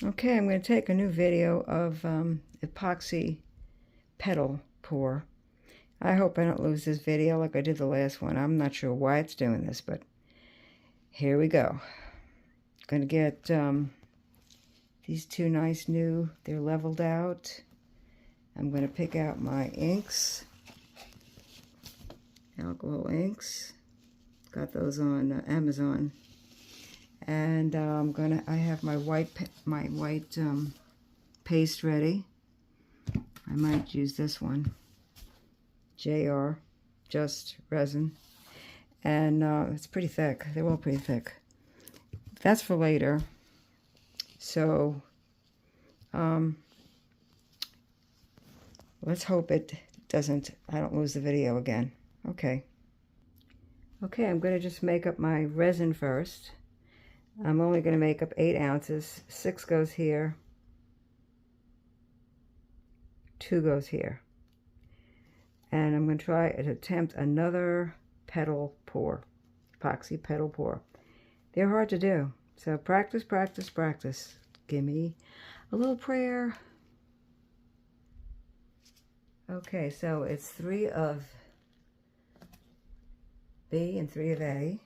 Okay, I'm going to take a new video of epoxy petal pour. I hope I don't lose this video like I did the last one. I'm not sure why it's doing this, but here we go. Going to get these two nice new, they're leveled out. I'm going to pick out my inks, alcohol inks. Got those on Amazon. And I have my white paste ready. I might use this one, JR, just resin, and it's pretty thick. They're all pretty thick. That's for later. So let's hope it doesn't. I don't lose the video again. Okay. Okay, I'm going to just make up my resin first. I'm only going to make up 8 ounces. 6 goes here. 2 goes here. And I'm going to try to attempt another petal pour. Epoxy petal pour. They're hard to do. So practice, practice, practice. Give me a little prayer. Okay, so it's 3 of B and 3 of A.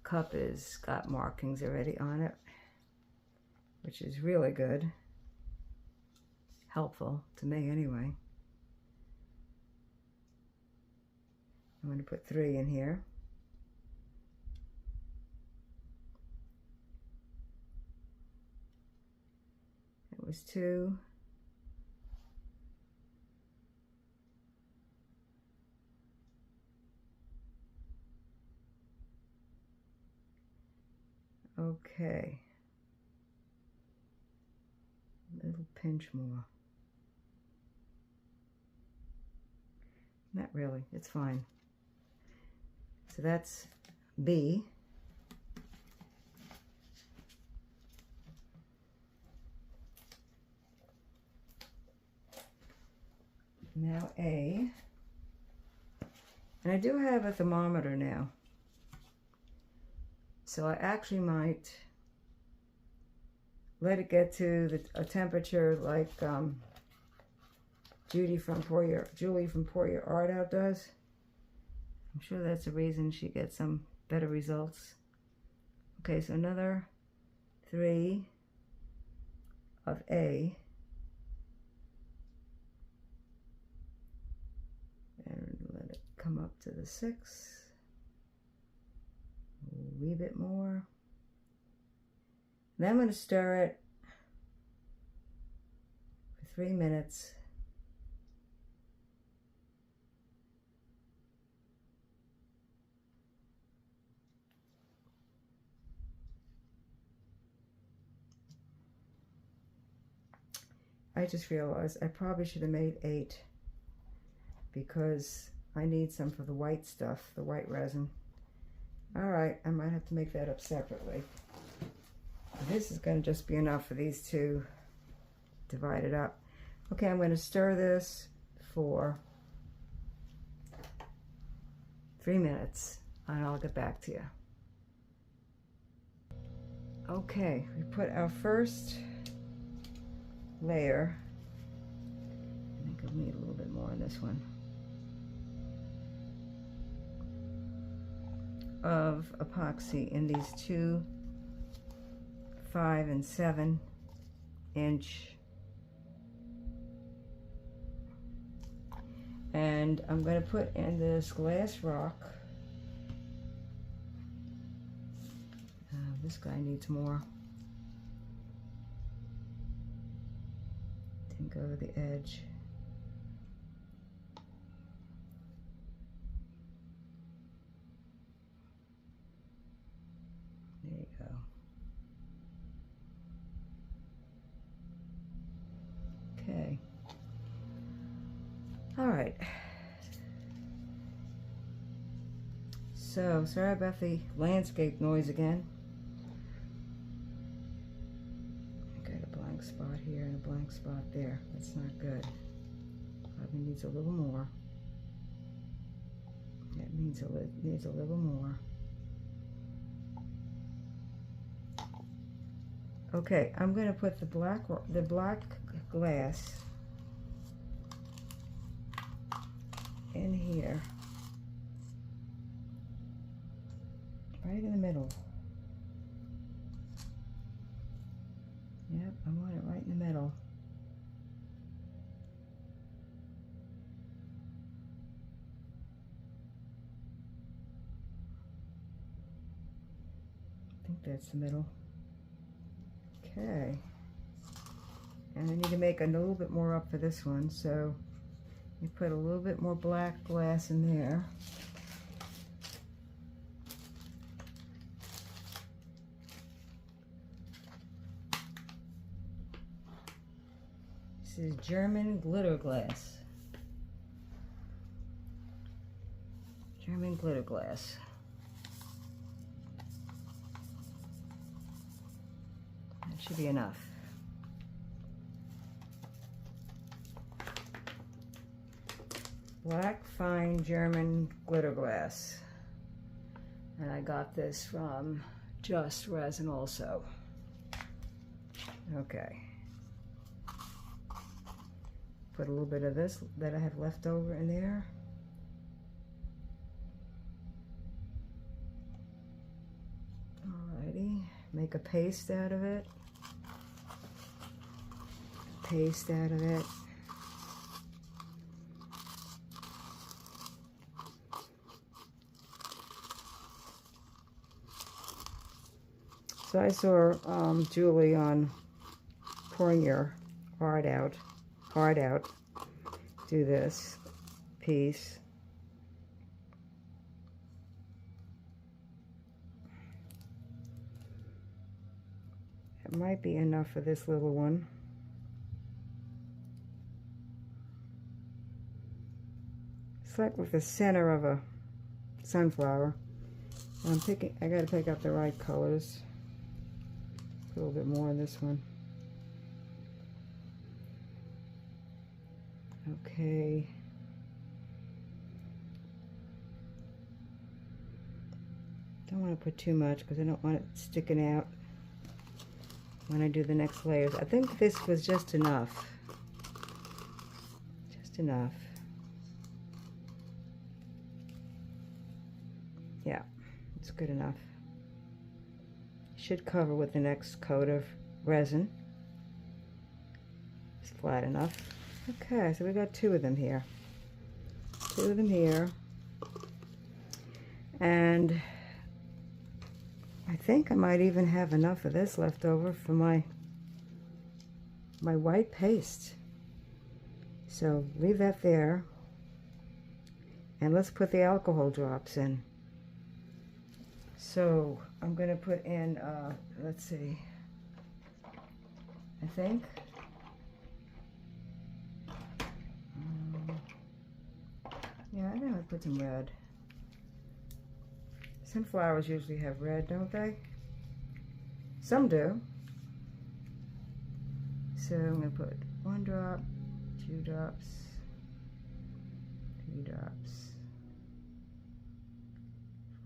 Cup is got markings already on it, which is really good. Helpful to me anyway. I'm going to put 3 in here. It was 2. Okay. A little pinch more. Not really, it's fine. So that's B. Now A. And I do have a thermometer now. So I actually might let it get to a temperature like Julie from Pour Your Art Out does. I'm sure that's the reason she gets some better results. Okay, so another 3 of A. And let it come up to the 6. A wee bit more. Then I'm going to stir it for 3 minutes. I just realized I probably should have made 8 because I need some for the white stuff, the white resin. Alright, I might have to make that up separately. This is going to just be enough for these two divided up. Okay, I'm going to stir this for 3 minutes and I'll get back to you. Okay, we put our first layer. I think I'll need a little bit more on this one. Of epoxy in these 2 5 and 7 inch, and I'm going to put in this glass rock. This guy needs more. Didn't go to the edge. There you go. Okay. All right. So, sorry about the landscape noise again. I got a blank spot here and a blank spot there. That's not good. Probably needs a little more. That needs a little more. Okay, I'm going to put the black glass in here, right in the middle. Yep, I want it right in the middle. I think that's the middle. Okay. And I need to make a little bit more up for this one, so you put a little bit more black glass in there. This is German glitter glass. German glitter glass. That should be enough. Black fine German glitter glass. And I got this from Just Resin also. Okay. Put a little bit of this that I have left over in there. Alrighty, make a paste out of it. Paste out of it. So I saw Julie on pouring your heart out, do this piece. It might be enough for this little one. It's like with the center of a sunflower. I gotta pick up the right colors. Put a little bit more in this one. Okay. Don't want to put too much because I don't want it sticking out when I do the next layers. I think this was just enough. Just enough. Yeah, it's good enough. Should cover with the next coat of resin. It's flat enough. Okay, so we got two of them here. Two of them here. And I think I might even have enough of this left over for my white paste. So leave that there. And let's put the alcohol drops in. So I'm going to put in, let's see, I think, yeah, I think I'll put some red. Sunflowers usually have red, don't they? Some do. So I'm going to put 1 drop, 2 drops, 3 drops,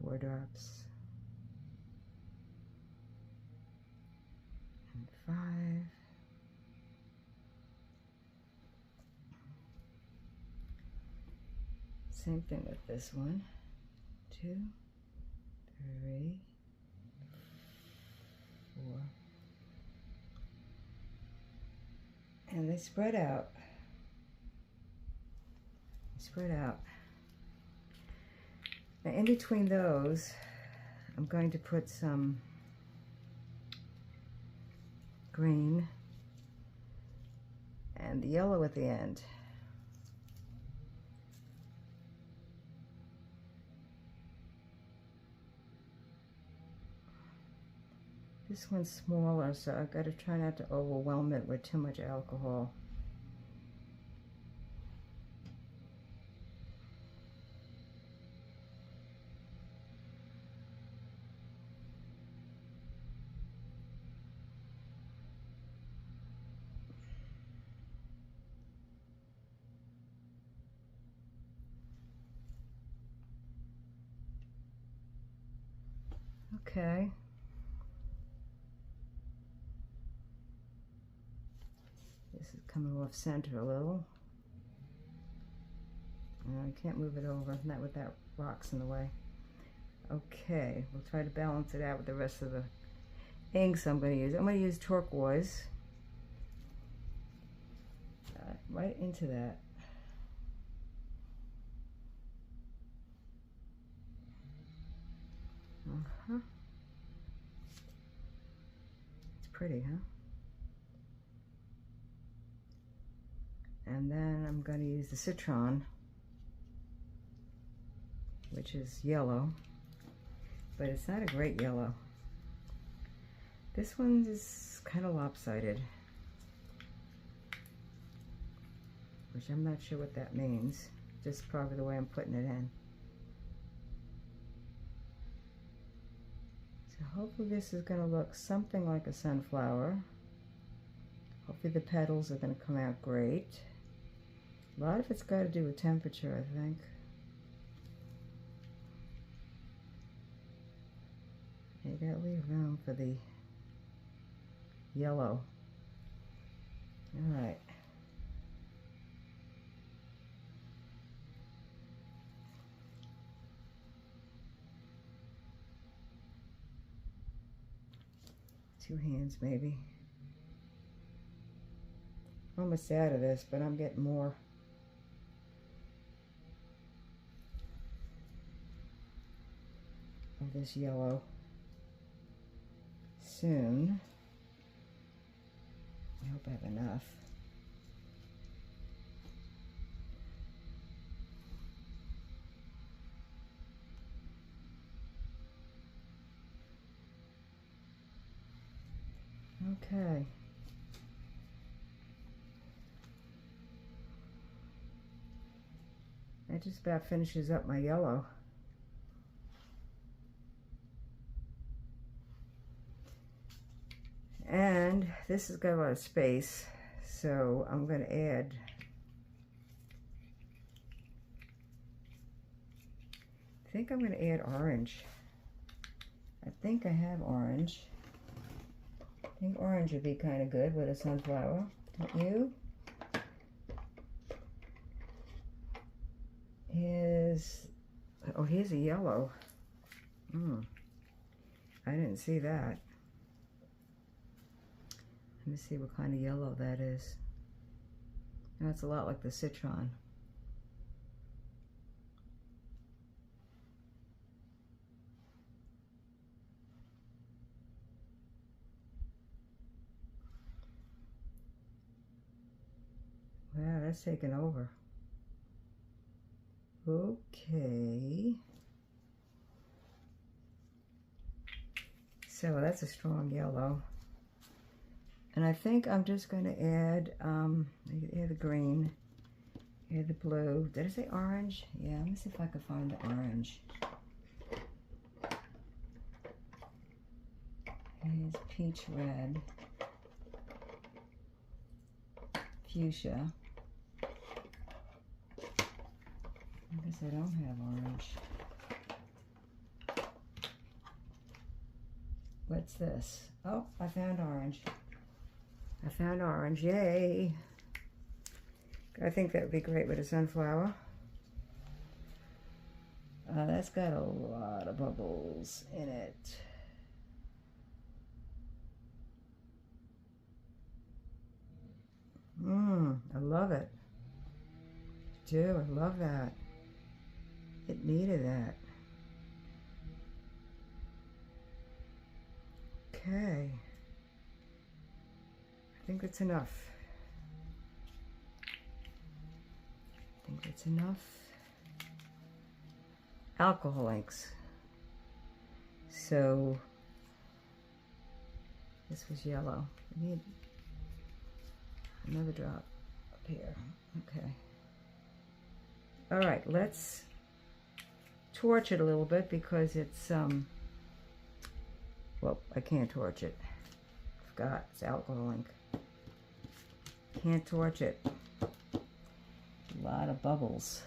4 drops, and 5. Same thing with this one. 2, 3, 4. And they spread out. Spread out. Now in between those, I'm going to put some green and the yellow at the end. This one's smaller, so I've got to try not to overwhelm it with too much alcohol. Okay. This is coming off center a little. I can't move it over, not with that rock's in the way. Okay, we'll try to balance it out with the rest of the inks I'm going to use. I'm going to use turquoise. Right into that. It's pretty, huh? And then I'm going to use the citron, which is yellow, but it's not a great yellow. This one is kind of lopsided, which I'm not sure what that means, just probably the way I'm putting it in. So hopefully this is going to look something like a sunflower. Hopefully the petals are going to come out great. A lot of it's got to do with temperature, I think. You gotta leave room for the yellow. All right. Two hands maybe. Almost out of this, but I'm getting more. Of this yellow soon. I hope I have enough. Okay. That just about finishes up my yellow. And this has got a lot of space, so I'm going to add I think I'm going to add orange. I think I have orange. I think orange would be kind of good with a sunflower, don't you? Here's a yellow. I didn't see that. Let me see what kind of yellow that is. And it's a lot like the citron. Wow, that's taken over. Okay. So that's a strong yellow. And I think I'm just going to add the green, add the blue. Did I say orange? Yeah, let me see if I can find the orange. Here's peach red, fuchsia. I guess I don't have orange. What's this? Oh, I found orange. I found orange, yay! I think that would be great with a sunflower. That's got a lot of bubbles in it. I love it. I do, I love that. It needed that. Okay. I think that's enough. I think that's enough. Alcohol inks. So this was yellow. I need another drop up here. Okay. All right, let's torch it a little bit because it's well, I can't torch it. Forgot, it's alcohol ink. Can't torch it. A lot of bubbles.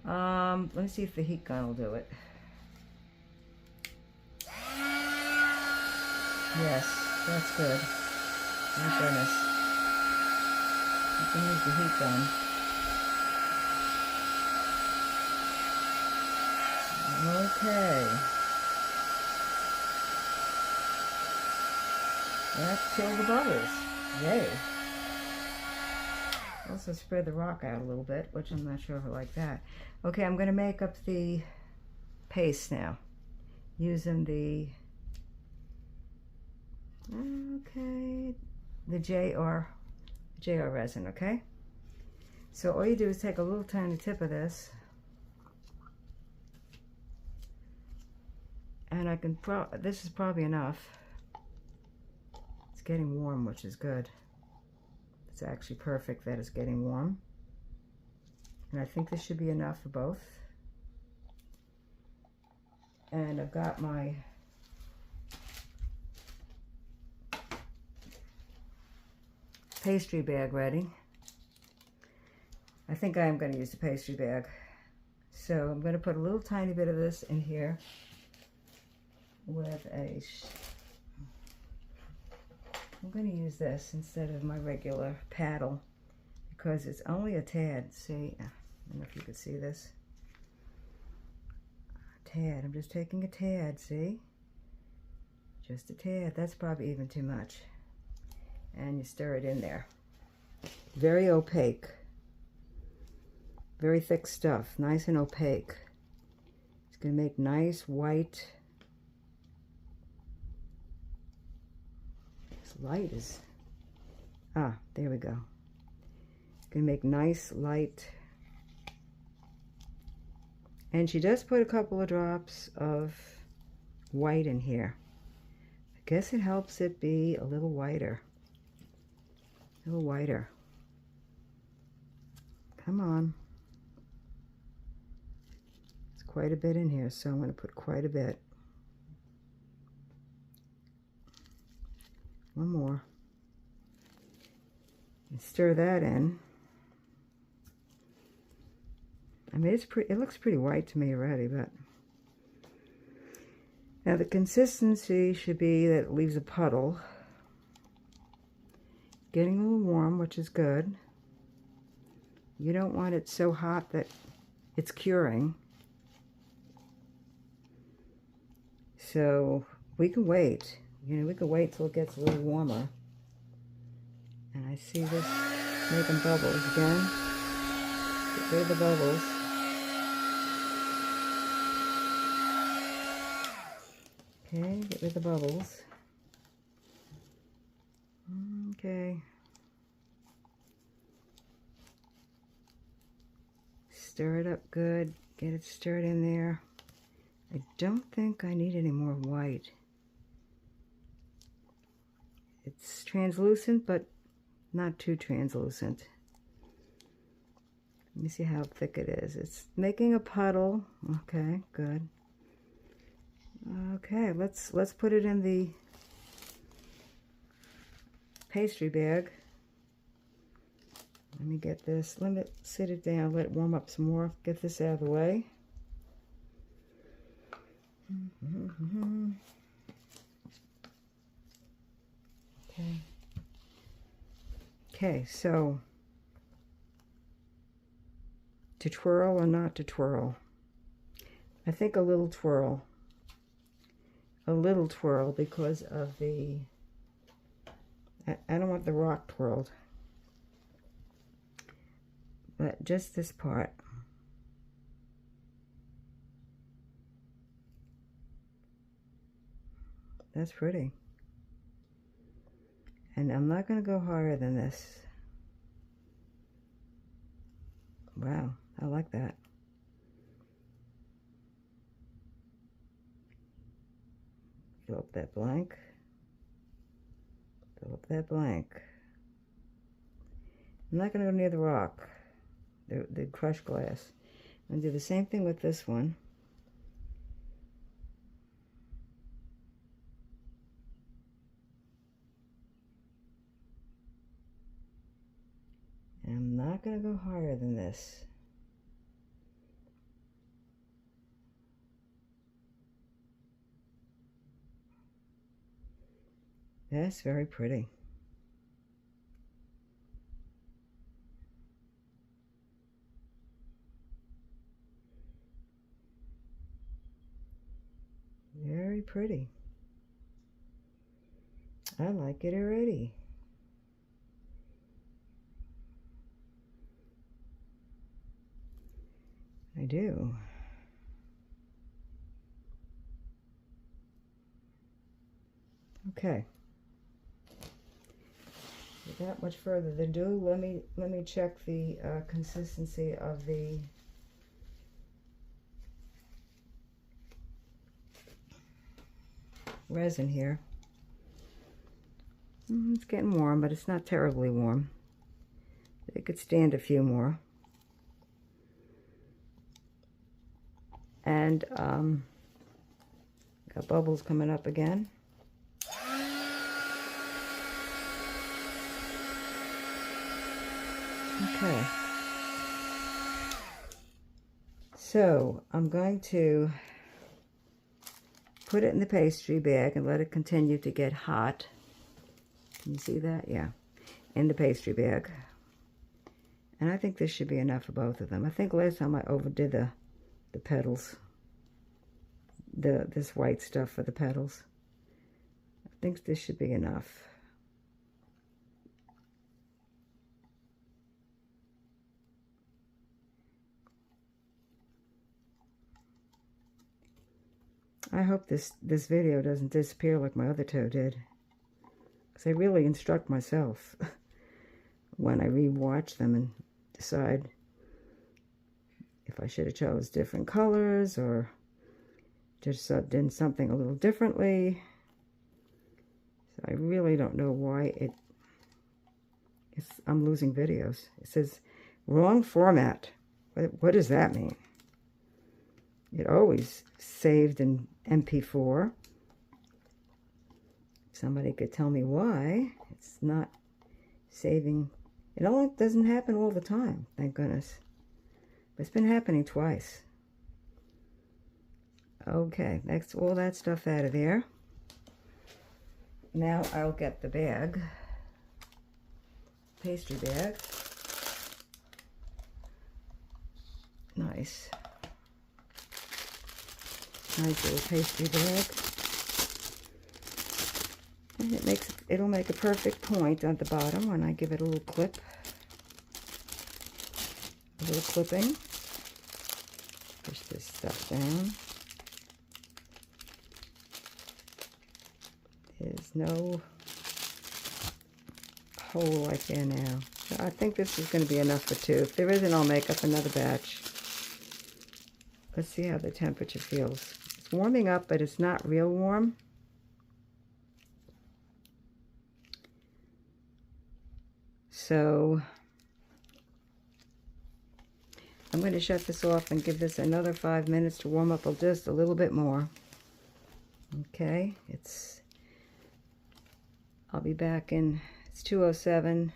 Let me see if the heat gun will do it. Yes, that's good. Thank goodness. You can use the heat gun. Okay. That killed the bubbles. Yay. Also spread the rock out a little bit, which I'm not sure if I like that. Okay, I'm going to make up the paste now using the JR resin. Okay, so all you do is take a little tiny tip of this, and I can this is probably enough. It's getting warm, which is good. It's actually perfect that it's getting warm, and I think this should be enough for both. And I've got my pastry bag ready. I think I am going to use the pastry bag. So I'm going to put a little tiny bit of this in here with I'm going to use this instead of my regular paddle because it's only a tad. See, I don't know if you could see this. A tad. I'm just taking a tad, see? Just a tad. That's probably even too much. And you stir it in there. Very opaque. Very thick stuff. Nice and opaque. It's going to make nice white. This light is... Ah, there we go. It's going to make nice light. And she does put a couple of drops of white in here. I guess it helps it be a little whiter. A little whiter. Come on. It's quite a bit in here, so I'm going to put quite a bit. One more. And stir that in. I mean, it looks pretty white to me already, but now the consistency should be that it leaves a puddle. Getting a little warm, which is good. You don't want it so hot that it's curing. So we can wait. You know, we can wait till it gets a little warmer. And I see this making bubbles again. Get rid of the bubbles. Okay, get rid of the bubbles. Okay. Stir it up good. Get it stirred in there. I don't think I need any more white. It's translucent, but not too translucent. Let me see how thick it is. It's making a puddle. Okay, good. Okay, let's put it in the pastry bag. Let me get this. Let me sit it down. Let it warm up some more. Get this out of the way. Okay. Okay, so to twirl or not to twirl? I think a little twirl. A little twirl because of the... I don't want the rock twirled. But just this part. That's pretty. And I'm not going to go higher than this. Wow, I like that. Fill up that blank. Fill up that blank. I'm not going to go near the rock, the crushed glass. I'm going to do the same thing with this one. And I'm not going to go higher than this. That's very pretty. Very pretty. I like it already. I do. Okay. Without much further ado, let me check the consistency of the resin here. It's getting warm, but it's not terribly warm. It could stand a few more. And got bubbles coming up again. Okay. So I'm going to put it in the pastry bag and let it continue to get hot. Can you see that? Yeah. In the pastry bag. And I think this should be enough for both of them. I think last time I overdid the petals. This white stuff for the petals. I think this should be enough. I hope this video doesn't disappear like my other two did. Because I really instruct myself when I re-watch them and decide if I should have chose different colors or just did something a little differently. So I really don't know why I'm losing videos. It says wrong format. What does that mean? It always saved in MP4. Somebody could tell me why it's not saving. It only doesn't happen all the time, thank goodness. But it's been happening twice. Okay, that's all that stuff out of there. Now I'll get the bag, pastry bag. Nice. Nice little pastry bag. And it'll make a perfect point at the bottom when I give it a little clip. A little clipping. Push this stuff down. There's no hole like there now. So I think this is going to be enough for two. If there isn't, I'll make up another batch. Let's see how the temperature feels. It's warming up, but it's not real warm. So I'm going to shut this off and give this another 5 minutes to warm up just a little bit more. Okay, I'll be back in, it's 2:07.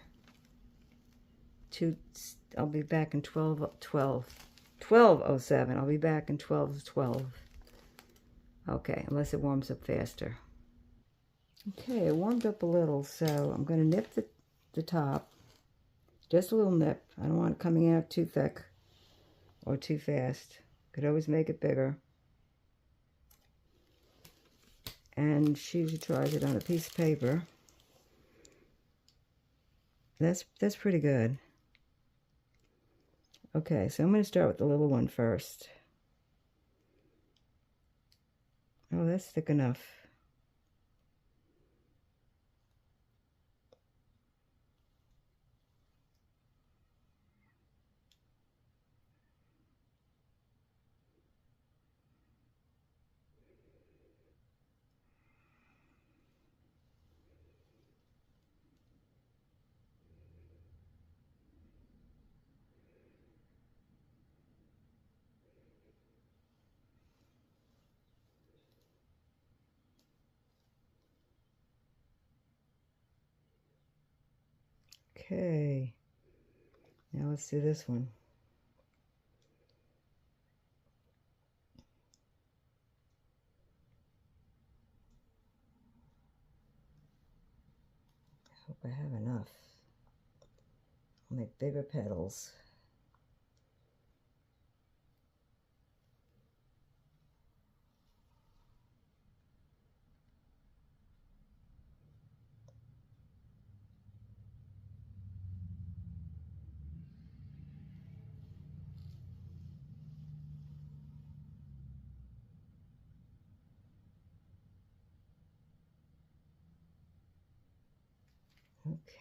I'll be back in 12:07. I'll be back in 12:12. Okay, unless it warms up faster. Okay, it warmed up a little, so I'm going to nip the top. Just a little nip. I don't want it coming out too thick or too fast. Could always make it bigger. And she usually tries it on a piece of paper. That's pretty good. Okay, so I'm going to start with the little one first. Oh, that's thick enough. Okay, now let's do this one. I have enough. I'll make bigger petals.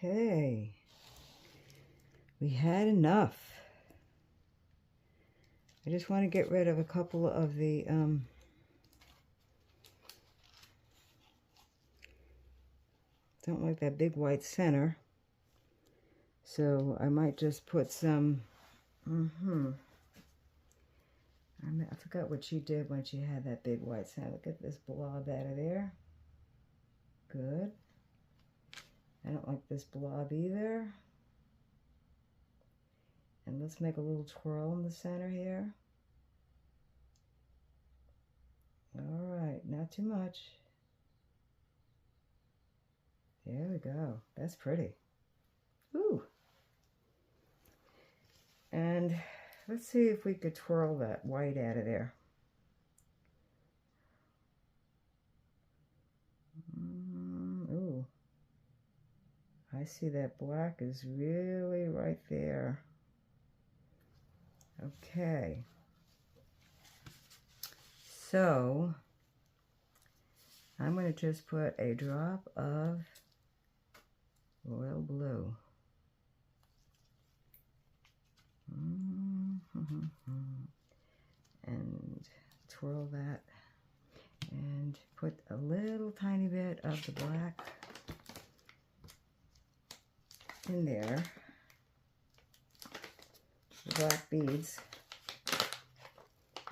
Okay, we had enough. I just want to get rid of a couple of the don't like that big white center, so I might just put some I forgot what she did when she had that big white center. Get this blob out of there. Good. I don't like this blob either. And let's make a little twirl in the center here. All right, not too much. There we go. That's pretty. Ooh. And let's see if we could twirl that white out of there. Ooh. I see that black is really right there. Okay. So, I'm going to just put a drop of royal blue. And twirl that and put a little tiny bit of the black in there, the black beads.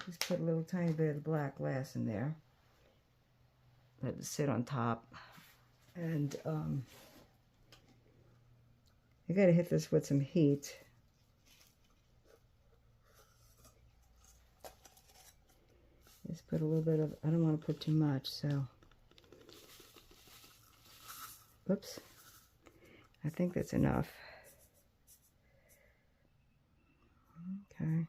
Just put a little tiny bit of the black glass in there. Let it sit on top. And you gotta hit this with some heat. Just put a little bit of, I don't want to put too much, so. Whoops. I think that's enough. Okay.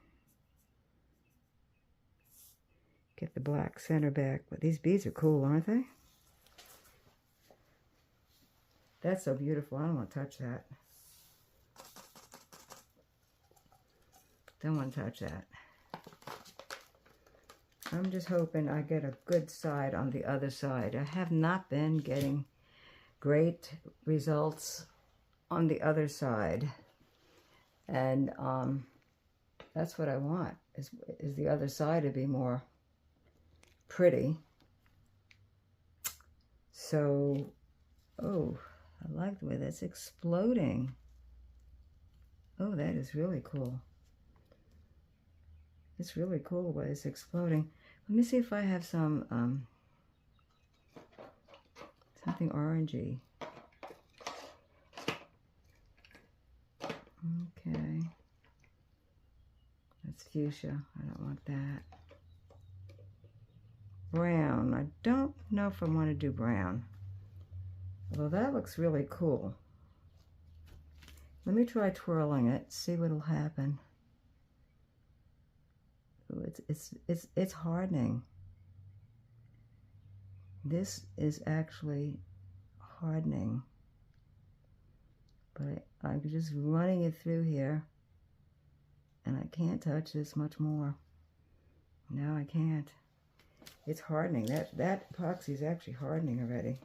Get the black center back. But these beads are cool, aren't they? That's so beautiful. I don't want to touch that. Don't want to touch that. I'm just hoping I get a good side on the other side. I have not been getting great results on the other side. And that's what I want, is the other side to be more pretty. So, oh, I like the way that's exploding. Oh, that is really cool. It's really cool the way it's exploding. Let me see if I have some, something orangey. Okay. That's fuchsia. I don't want that. Brown. I don't know if I want to do brown. Although that looks really cool. Let me try twirling it, see what'll happen. Ooh, it's hardening. This is actually hardening. But I'm just running it through here. And I can't touch this much more. No, I can't. It's hardening. That epoxy is actually hardening already.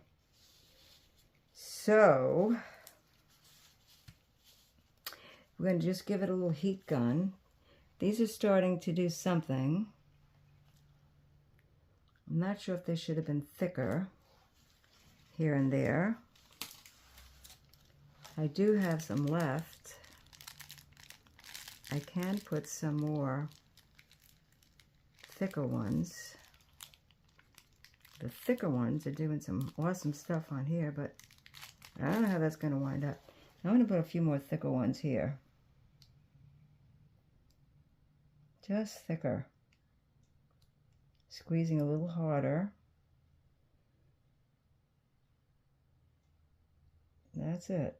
So, we're going to just give it a little heat gun. These are starting to do something. I'm not sure if they should have been thicker here and there. I do have some left. I can put some more thicker ones. The thicker ones are doing some awesome stuff on here, but I don't know how that's going to wind up. I'm going to put a few more thicker ones here. Just thicker. Squeezing a little harder. that's it.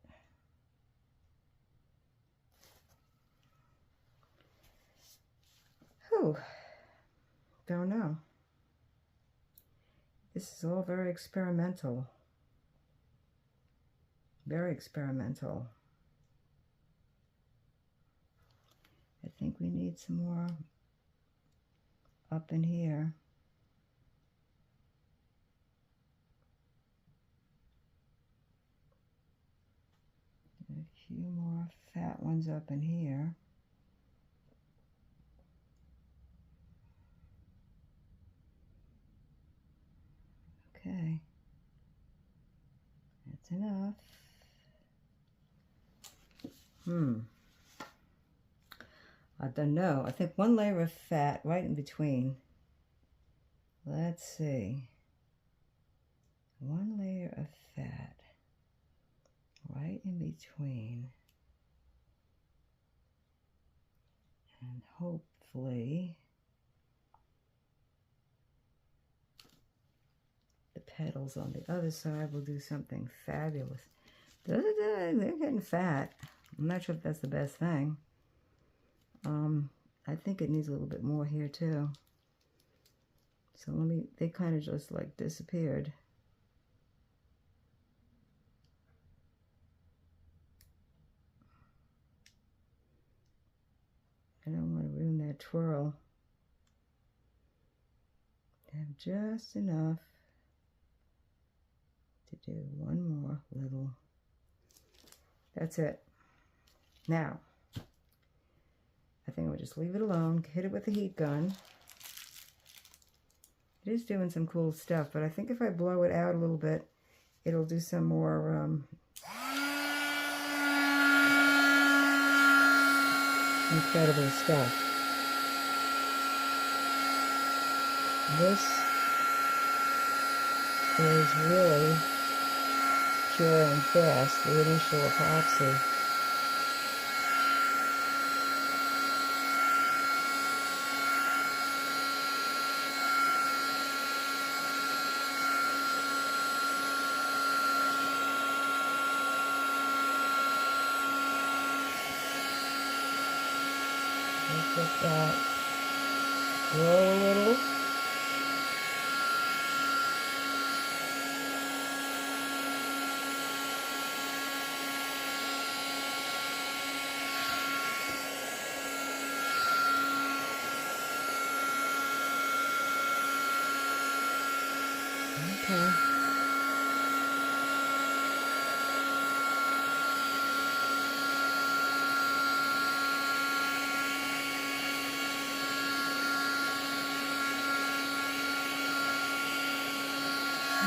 Whew. Don't know. This is all very experimental. Very experimental. I think we need some more up in here. A few more fat ones up in here. Okay. That's enough. I don't know. I think one layer of fat right in between. Let's see. One layer of fat right in between. And hopefully the petals on the other side will do something fabulous. They're getting fat. I'm not sure if that's the best thing. I think it needs a little bit more here too. So they kind of just like disappeared. I don't want to ruin that twirl. I have just enough to do one more little. That's it. Now, I think we'll just leave it alone, hit it with the heat gun. It is doing some cool stuff, but I think if I blow it out a little bit, it'll do some more incredible stuff. This is really pure and fast, the initial epoxy. Let's let that grow a little. Okay.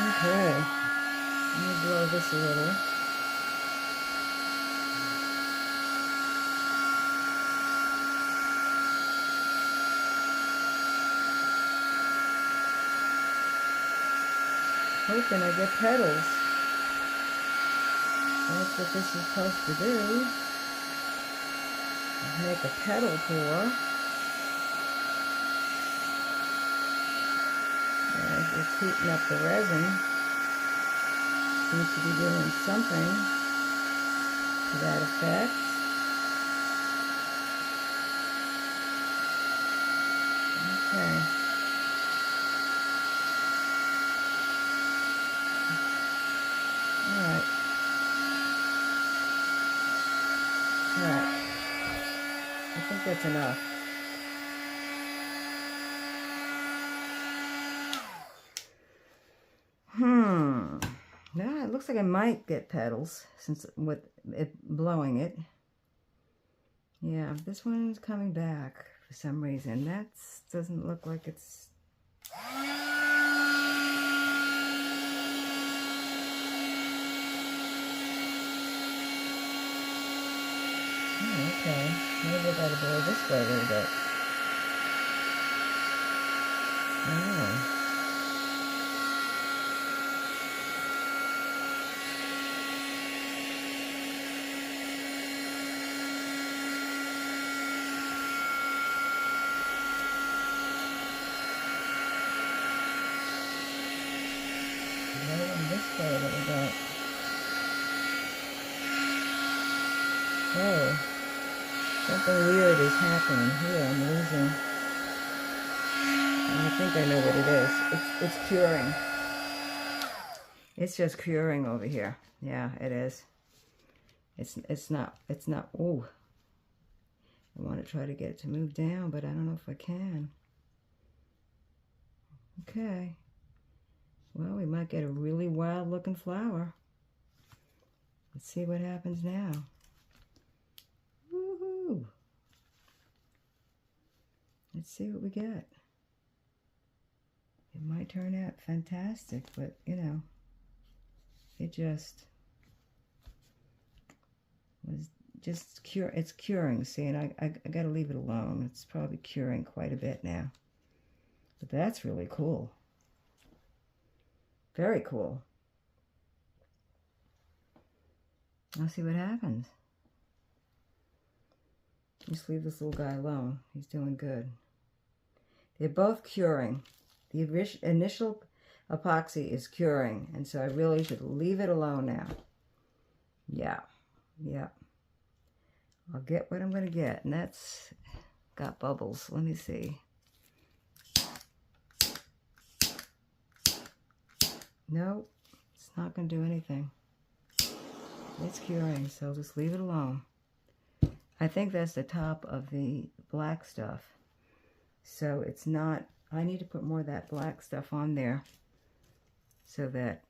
Okay, let me blow this a little. Hoping I get petals. That's what this is supposed to do. Make a petal pour. It's heating up the resin. Seems to be doing something to that effect. Okay. Alright. Alright. I think that's enough. Yeah, it looks like I might get petals since with it blowing it. Yeah, this one's coming back for some reason. That doesn't look like it's. Oh, okay, maybe I gotta blow this way a little bit. Oh. This way a little bit. Hey, something weird is happening here. I'm losing. I think I know what it is. It's curing. It's just curing over here. Yeah, it is. It's not. Ooh. I want to try to get it to move down, but I don't know if I can. Okay. Well, we might get a really wild looking flower. Let's see what happens now. Woohoo! Let's see what we get. It might turn out fantastic, but you know, it just was just it's curing, see, and I got to leave it alone. It's probably curing quite a bit now. But that's really cool. Very cool. I'll see what happens. Just leave this little guy alone. He's doing good. They're both curing. The initial epoxy is curing, and so I really should leave it alone now. Yeah. I'll get what I'm going to get, and that's got bubbles. Let me see. Nope, it's not going to do anything. It's curing, so just leave it alone. I think that's the top of the black stuff. So it's not, I need to put more of that black stuff on there so that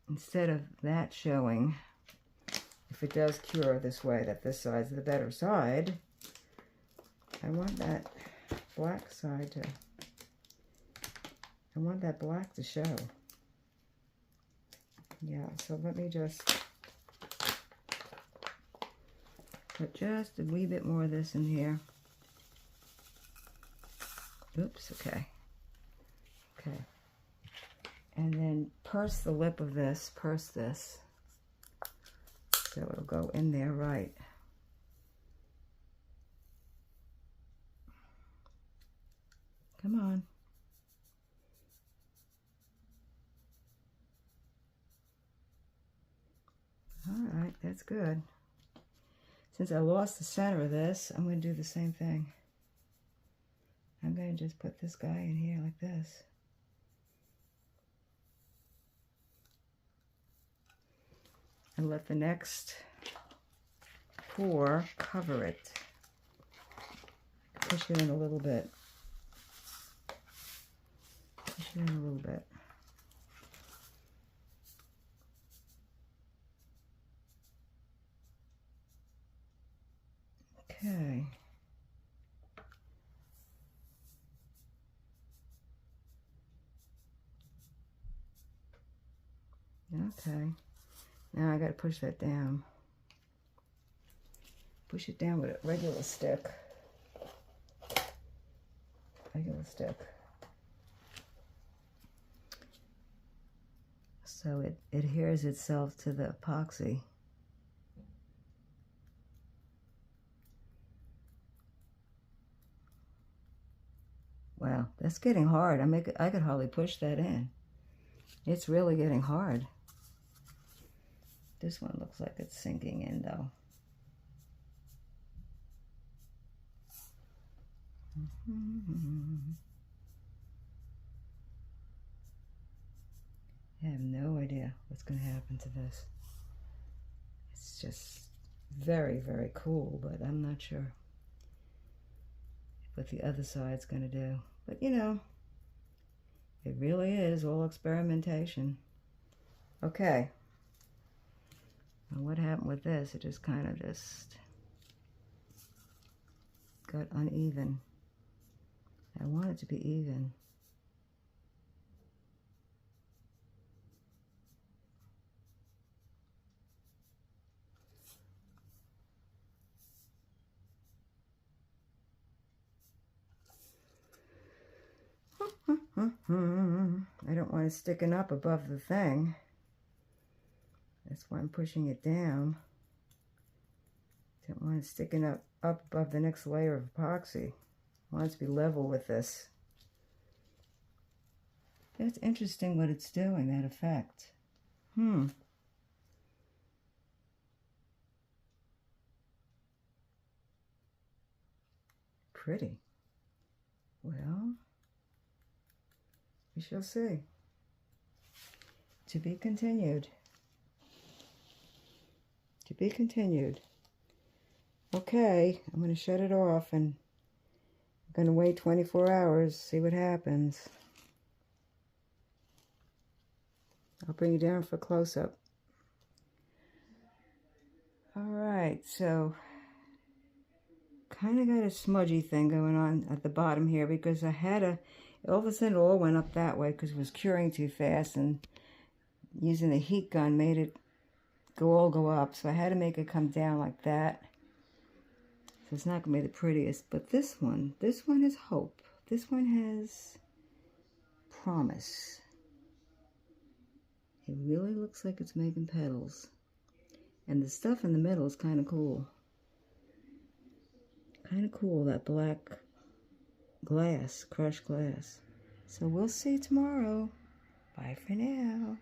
instead of that showing, if it does cure this way, that this side's the better side, I want that black side to, I want that black to show. Yeah, so let me just put just a wee bit more of this in here. Oops, okay. Okay. And then purse the lip of this, purse this, so it'll go in there right. Come on. All right, that's good. Since I lost the center of this, I'm going to do the same thing. I'm going to just put this guy in here like this. And let the next pour cover it. Push it in a little bit. Push it in a little bit. Okay. Okay. Now I got to push that down. Push it down with a regular stick. Regular stick. So it adheres itself to the epoxy. Wow, that's getting hard. I could hardly push that in. It's really getting hard. This one looks like it's sinking in though. I have no idea what's going to happen to this. It's just very, very cool, but I'm not sure what the other side's going to do. But you know, it really is all experimentation. Okay. Now what happened with this? It just kind of just got uneven. I want it to be even. I don't want it sticking up above the thing. That's why I'm pushing it down. Don't want it sticking up above the next layer of epoxy. I want it to be level with this. That's interesting what it's doing, that effect. pretty. Well, we shall see. To be continued. To be continued. Okay, I'm going to shut it off and I'm going to wait 24 hours, see what happens. I'll bring you down for close-up. Alright, so kind of got a smudgy thing going on at the bottom here because I had all of a sudden it all went up that way because it was curing too fast, and using the heat gun made it all go up, so I had to make it come down like that. So it's not going to be the prettiest, but this one has hope. This one has promise. It really looks like it's making petals. And the stuff in the middle is kind of cool. Kind of cool, that black glass, crushed glass. So we'll see tomorrow. Bye for now.